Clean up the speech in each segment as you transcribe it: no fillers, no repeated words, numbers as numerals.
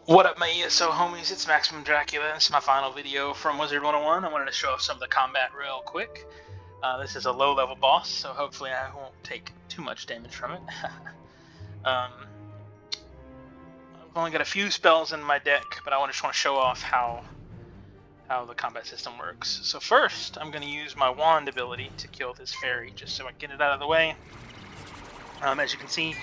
What up, my ESO homies? It's Maximum Dracula. This is my final video from Wizard101. I wanted to show off some of the combat real quick. This is a low-level boss, so hopefully I won't take too much damage from it. I've only got a few spells in my deck, but I just want to show off how the combat system works. So first, I'm going to use my wand ability to kill this fairy, just so I can get it out of the way. As you can see,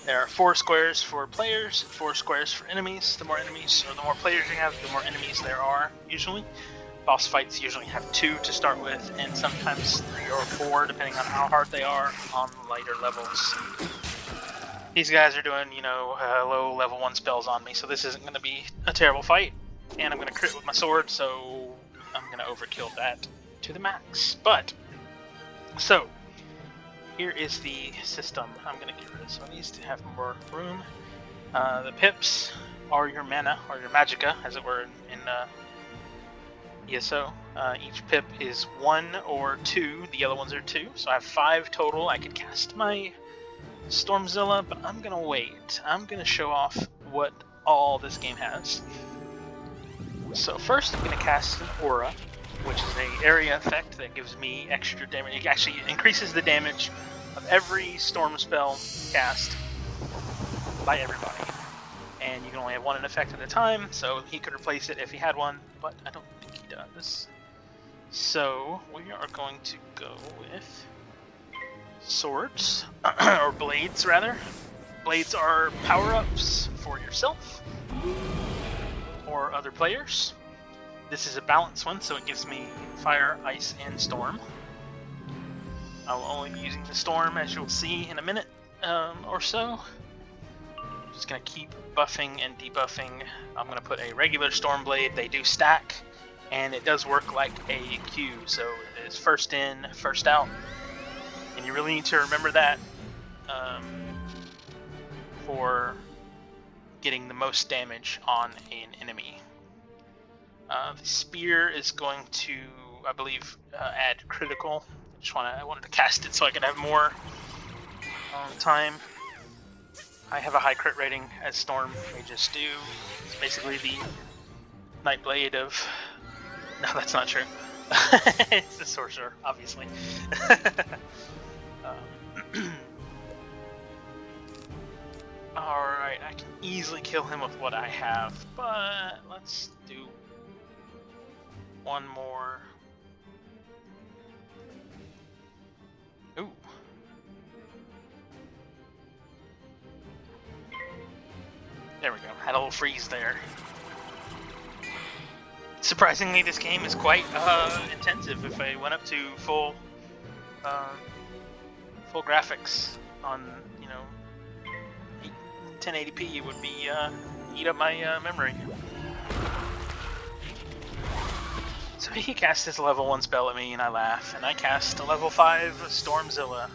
there are 4 squares for players, 4 squares for enemies. The more enemies, or the more players you have, the more enemies there are, usually. Boss fights usually have 2 to start with, and sometimes 3 or 4, depending on how hard they are on lighter levels. These guys are doing, low level 1 spells on me, so this isn't going to be a terrible fight. And I'm going to crit with my sword, so I'm going to overkill that to the max. So, here is the system. I'm going to get rid of some of these to have more room. The pips are your mana, or your magicka, as it were in ESO. Each pip is 1 or 2. The yellow ones are 2. So I have 5 total. I could cast my Stormzilla, but I'm going to wait. I'm going to show off what all this game has. So first I'm going to cast an aura, which is an area effect that gives me extra damage. It actually increases the damage of every storm spell cast by everybody. And you can only have 1 in effect at a time, so he could replace it if he had one, but I don't think he does. So we are going to go with swords, or blades rather. Blades are power-ups for yourself or other players. This is a balanced one, so it gives me fire, ice, and storm. I will only be using the storm, as you'll see in a minute or so. I'm just going to keep buffing and debuffing. I'm going to put a regular storm blade. They do stack, and it does work like a Q, so it is first in, first out. And you really need to remember that for getting the most damage on an enemy. The spear is going to, I believe, add critical. I wanted to cast it so I could have more time. I have a high crit rating as Storm mages do. It's basically the Nightblade of... No, that's not true. It's the sorcerer, obviously. Alright, I can easily kill him with what I have, but let's do one more. Ooh. There we go. Had a little freeze there. Surprisingly, this game is quite intensive. If I went up to full graphics on 1080p, it would be eat up my memory. So he cast his level 1 spell at me and I laugh, and I cast a level 5 Stormzilla.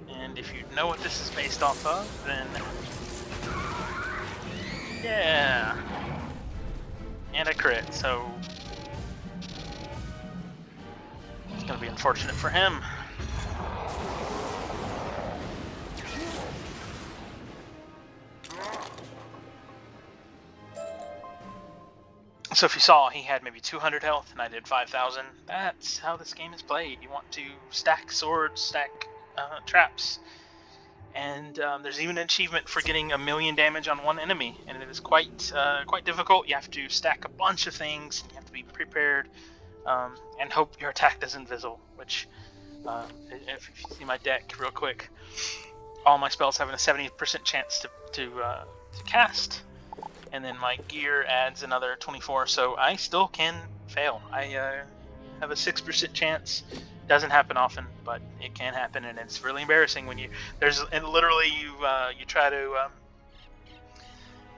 And if you know what this is based off of, then yeah. And I crit, so it's gonna be unfortunate for him. So if you saw, he had maybe 200 health and I did 5,000. That's how this game is played. You want to stack swords, stack traps. And there's even an achievement for getting 1,000,000 damage on one enemy. And it is quite difficult. You have to stack a bunch of things. You have to be prepared and hope your attack doesn't fizzle. Which, if you see my deck real quick, all my spells have a 70% chance to cast. And then my gear adds another 24, so I still can fail. I have a 6% chance. Doesn't happen often, but it can happen, and it's really embarrassing when you try to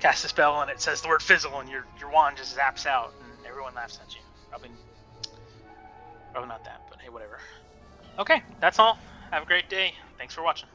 cast a spell and it says the word fizzle and your wand just zaps out and everyone laughs at you. Probably not that, but hey, whatever. Okay, that's all. Have a great day. Thanks for watching.